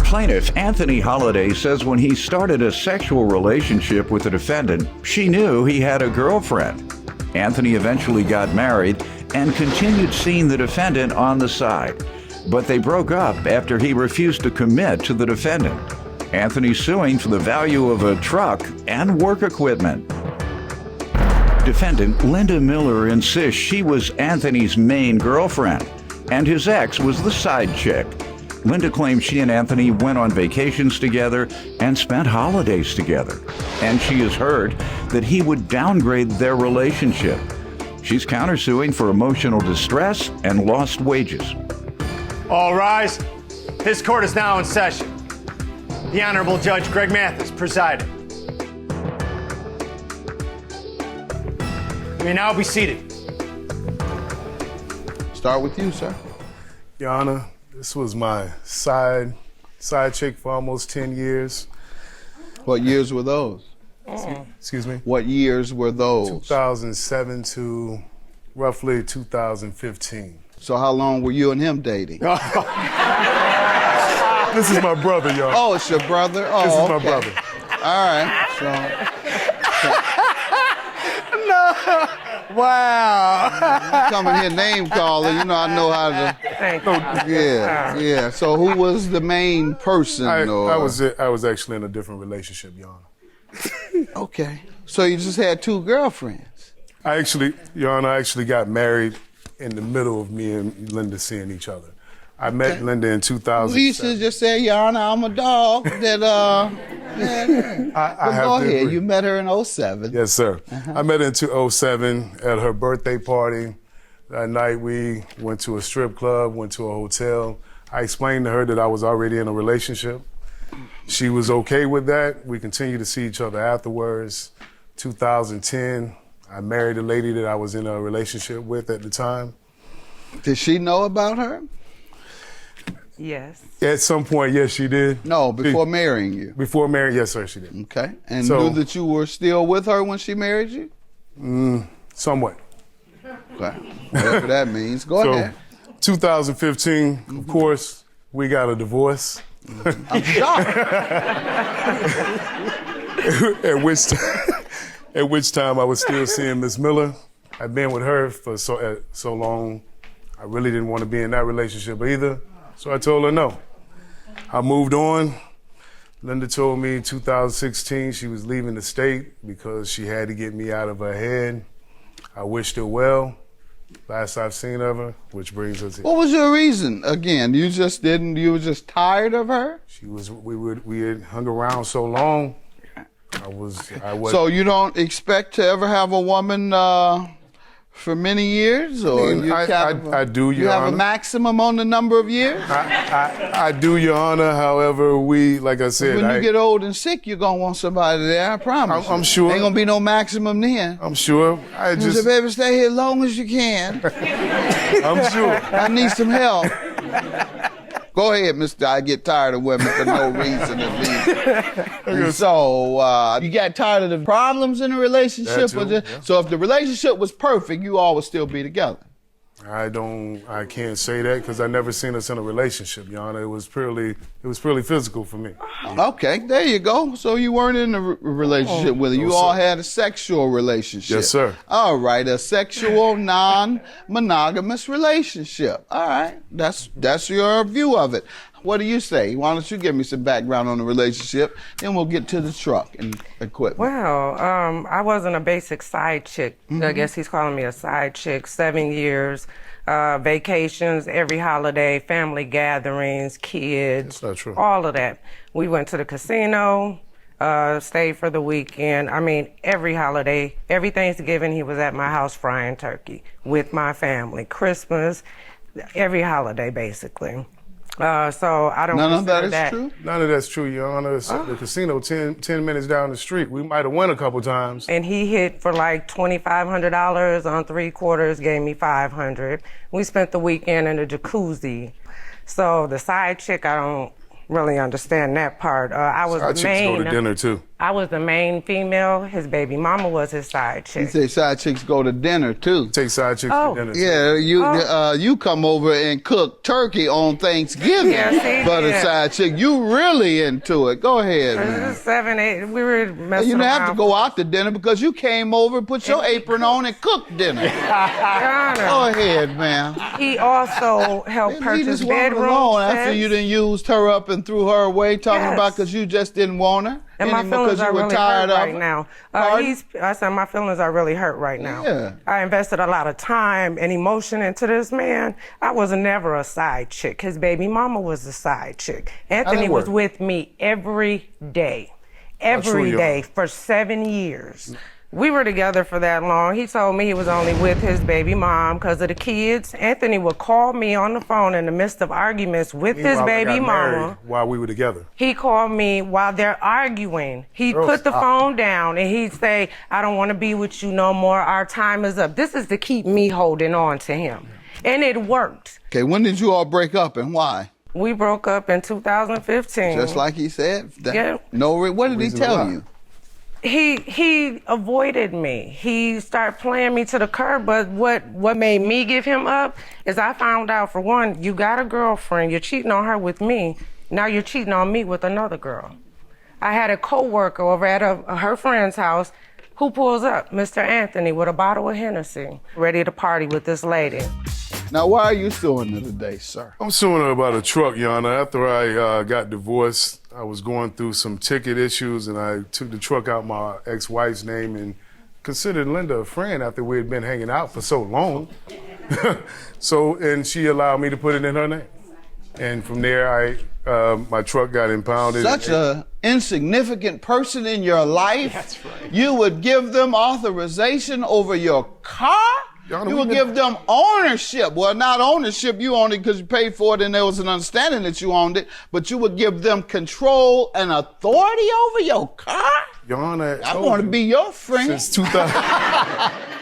Plaintiff Anthony Holliday says when he started a sexual relationship with the defendant, she knew he had a girlfriend. Anthony eventually got married and continued seeing the defendant on the side, but they broke up after he refused to commit to the defendant. Anthony's suing for the value of a truck and work equipment. Defendant Linda Miller insists she was Anthony's main girlfriend, and his ex was the side chick. Linda claims she and Anthony went on vacations together and spent holidays together, and she has heard that he would downgrade their relationship. She's countersuing for emotional distress and lost wages. All rise. This court is now in session. The Honorable Judge Greg Mathis presiding. You may now be seated. Start with you, sir. Your Honor, this was my side chick for almost 10 years. What years were those? Excuse me? What years were those? 2007 to roughly 2015. So how long were you and him dating? This is my brother, y'all. Oh, it's your brother? Oh, This is my okay. brother. All right. Wow. Come in here name calling, you know I know how to. Thank you. Yeah. So who was the main person? I was actually in a different relationship, Your Honor. Okay. So you just had two girlfriends? Your Honor, I actually got married in the middle of me and Linda seeing each other. I met Linda in 2007. You should just say, Your Honor, I'm a dog. That I have go to ahead. agree. You met her in 07. Yes, sir. I met her in 2007 at her birthday party. That night we went to a strip club, went to a hotel. I explained to her that I was already in a relationship. She was okay with that. We continued to see each other afterwards. 2010, I married a lady that I was in a relationship with at the time. Did she know about her? Yes. At some point, yes, she did. No, before marrying you. Before marriage, yes, sir, she did. Okay. And So- knew that you were still with her when she married you? Somewhat. Okay. Whatever that means. Go So, ahead. 2015, of course, we got a divorce. I'm shocked. At which time I was still seeing Miss Miller. I'd been with her for so long. I really didn't want to be in that relationship either. So I told her no. I moved on. Linda told me in 2016 she was leaving the state because she had to get me out of her head. I wished her well. Last I've seen of her, which brings us here. What was your reason? Again, you were just tired of her? We had hung around so long. I was. So you don't expect to ever have a woman for many years? Or I do, you Your have a Honor. maximum on the number of years? I do, Your Honor. However, like I said, When you get old and sick, you're going to want somebody there, I promise. I'm sure. Ain't going to be no maximum then. I'm sure. You say, baby, stay here as long as you can. I'm sure. I need some help. Go ahead, mister. I get tired of women for no reason at least. And so, you got tired of the problems in a relationship? That too, yeah. So if the relationship was perfect, you all would still be together? I can't say that because I never seen us in a relationship, Your Honor. It was purely physical for me. Okay, there you go. So you weren't in a relationship with her. You all had a sexual relationship. Yes, sir. All right, a sexual, non-monogamous relationship. All right, that's your view of it. What do you say? Why don't you give me some background on the relationship, then we'll get to the truck and equipment. Well, I wasn't a basic side chick. I guess he's calling me a side chick. 7 years, vacations, every holiday, family gatherings, kids. That's not true. All of that. We went to the casino, stayed for the weekend. I mean, every holiday, every Thanksgiving, he was at my house frying turkey with my family. Christmas, every holiday, basically. So I don't None of consider that is true? None of that's true, Your Honor. It's the casino 10 minutes down the street. We might have won a couple times. And he hit for like $2,500 on 3 quarters, gave me $500. We spent the weekend in a jacuzzi. So the side chick, I really understand that part. I was Side the chicks go to main. dinner too. I was the main female. His baby mama was his side You chick. say side chicks go to dinner too. Take side chicks Oh. to dinner. Too. Yeah, you come over and cook turkey on Thanksgiving Yes, he for the did. side chick. You really into it. Go ahead, This man. is 7, 8. We were messing You didn't have to around. go out to dinner because you came over, put your apron on, and cooked dinner. Your Honor. Go ahead, man. He also helped Leave purchase this woman bedroom alone after sets. you done used her up and threw her away, talking Yes. about because you just didn't want her. And my feelings because you are were really tired hurt of right her. now. Pardon? I said my feelings are really hurt right now. Yeah. I invested a lot of time and emotion into this man. I was never a side chick. His baby mama was the side chick. Anthony was work? with me every day. true Every you day are. for 7 years. We were together for that long. He told me he was only with his baby mom because of the kids. Anthony would call me on the phone in the midst of arguments with his Meanwhile, I baby got married mama. while we were together. He called me while they're arguing. He'd Girl, put the stop. phone down and he'd say, I don't want to be with you no more. Our time is up. This is to keep me holding on to him. And it worked. Okay, when did you all break up and why? We broke up in 2015. Just like he said. Yeah. What did he Reason tell why. you? He avoided me. He started playing me to the curb, but what made me give him up is I found out, for one, you got a girlfriend, you're cheating on her with me, now you're cheating on me with another girl. I had a coworker over at her friend's house who pulls up, Mr. Anthony, with a bottle of Hennessy, ready to party with this lady. Now, why are you suing her today, sir? I'm suing her about a truck, Your Honor. After I got divorced, I was going through some ticket issues, and I took the truck out my ex-wife's name and considered Linda a friend after we had been hanging out for so long. And she allowed me to put it in her name. And from there, my truck got impounded. Such a insignificant person in your life. That's right. You would give them authorization over your car? Your Honor, You we would been- give them ownership. Well, not ownership. You owned it because you paid for it and there was an understanding that you owned it. But you would give them control and authority over your car? Your Honor, I want to be your friend. since 2000.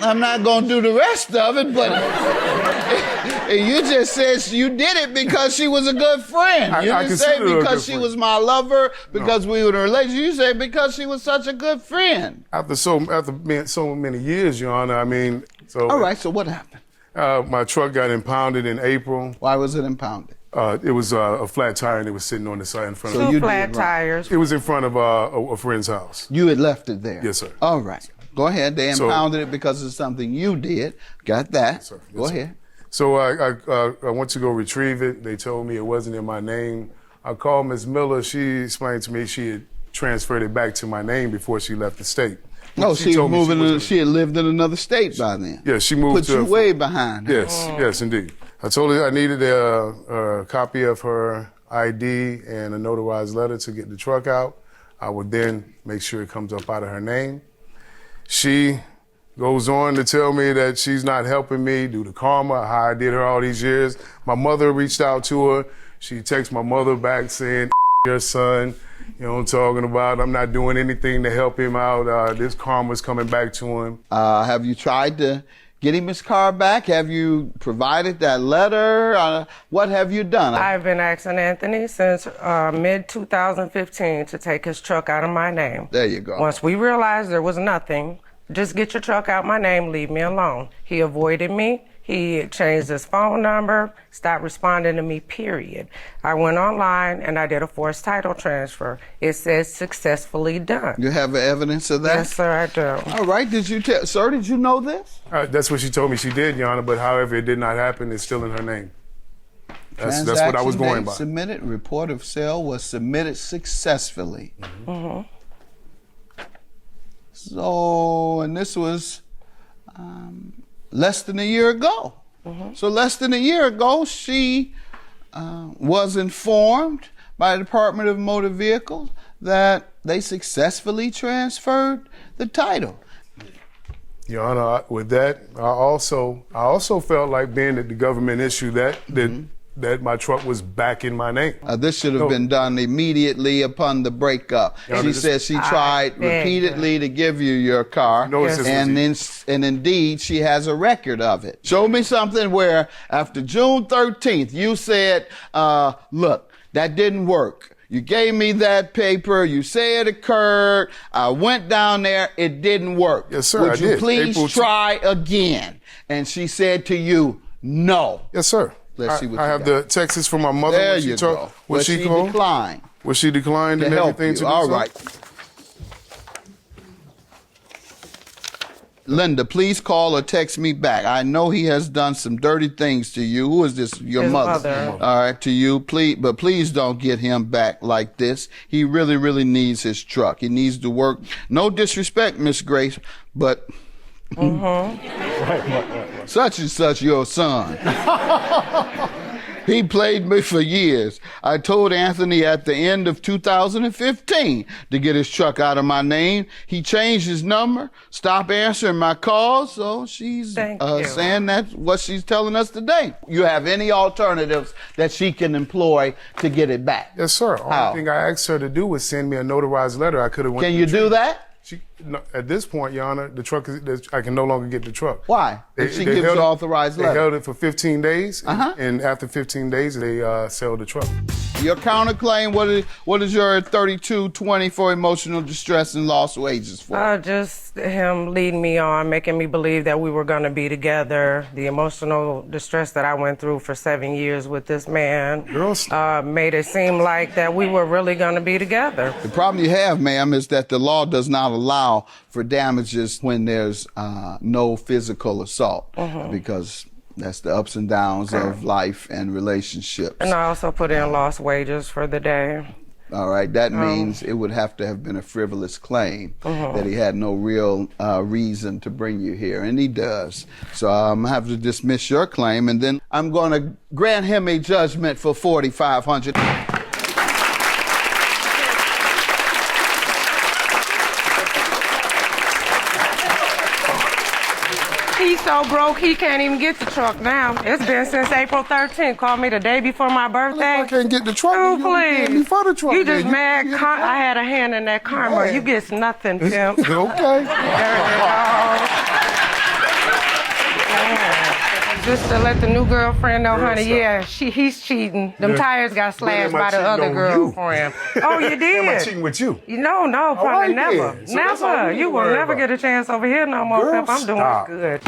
I'm not going to do the rest of it, but you just said you did it because she was a good friend. You I didn't say consider her a because good she friend. was my lover, because we were in a relationship. You said because she was such a good friend. After being so many years, Your Honor, I mean, so All right, so what happened? my truck got impounded in April. Why was it impounded? It was a flat tire, and it was sitting on the side in front So of you Two did flat right. tires. It was in front of a friend's house. You had left it there. Yes, sir. All right. Go ahead. They So- impounded it because of something you did. Got that. sir. Yes, Go sir. ahead. So I went to go retrieve it. They told me it wasn't in my name. I called Ms. Miller. She explained to me she had transferred it back to my name before she left the state. No, she was told me moving. wasn't- She had lived in another state by then. Yeah, she moved Put to you way behind. her. Yes, yes, indeed. I told her I needed a copy of her ID and a notarized letter to get the truck out. I would then make sure it comes up out of her name. She goes on to tell me that she's not helping me due to karma, how I did her all these years. My mother reached out to her. She texted my mother back saying, your son, you know what I'm talking about. I'm not doing anything to help him out. This karma's coming back to him. Have you tried to get him his car back? Have you provided that letter? What have you done? I've been asking Anthony since mid-2015 to take his truck out of my name. There you go. Once we realized there was nothing, just get your truck out my name, leave me alone. He avoided me. He changed his phone number, stopped responding to me, period. I went online and I did a forced title transfer. It says successfully done. You have evidence of that? Yes, sir, I do. All right. Did you tell, sir, did you know this? That's what she told me she did, Your Honor, but however it did not happen, it's still in her name. That's what I was Transaction going date by. Submitted. Report of sale was submitted successfully. So, and this was less than a year ago. So less than a year ago, she was informed by the Department of Motor Vehicles that they successfully transferred the title. Your Honor, with that, I also felt like being that the government issued that my truck was back in my name. This should have been done immediately upon the breakup. Yeah, She this- said she tried beg repeatedly to give you your car, No assistance. and indeed she has a record of it. Show me something where after June 13th you said, look, that didn't work. You gave me that paper. You say it occurred. I went down there. It didn't work. Yes, sir, Would I you did. please April try again? And she said to you, no. Yes, sir. Let's see what I you have got. the texts from my mother. There when she you told- go. When But she she called, declined when she declined to and help everything you. to do All so? right. Linda, please call or text me back. I know he has done some dirty things to you. Who is this? Your His mother. mother. All right, to you, please, but please don't get him back like this. He really, really needs his truck. He needs to work. No disrespect, Miss Grace, but such and such your son. He played me for years. I told Anthony at the end of 2015 to get his truck out of my name. He changed his number, stopped answering my calls, so she's Thank you. saying that's what she's telling us today. You have any alternatives that she can employ to get it back? Yes, sir. How? Only thing I asked her to do was send me a notarized letter. I could have went. Can to you the do tree. that? No, at this point, Your Honor, the truck is. I can no longer get the truck. Why? If she gives held you it- authorized They letter. held it for 15 days, Uh-huh. and after 15 days, they sell the truck. Your counterclaim, what is your 3220 for emotional distress and lost wages for? Just him leading me on, making me believe that we were going to be together. The emotional distress that I went through for 7 years with this man Girl, made it seem like that we were really going to be together. The problem you have, ma'am, is that the law does not allow for damages when there's no physical assault, because that's the ups and downs of life and relationships. And I also put in lost wages for the day. All right, that means it would have to have been a frivolous claim, that he had no real reason to bring you here, and he does. So I'm going to have to dismiss your claim, and then I'm going to grant him a judgment for $4,500. He's so broke he can't even get the truck now. It's been since April 13th. Called me the day before my birthday. I can't get the truck. Oh, You only paid me please. for the truck. You then. just mad. get the I had a hand in that karma. You get nothing, pimp. truck. Okay. Just to let the new girlfriend know, honey, yeah, he's cheating. Them tires got slashed When am I by the cheating other on you? girlfriend. Oh, you Am I did? cheating with you? No, probably right never. then. So that's all Never. we You will worry never about. get a chance over here no more, Girl, pimp. I'm doing stop. good.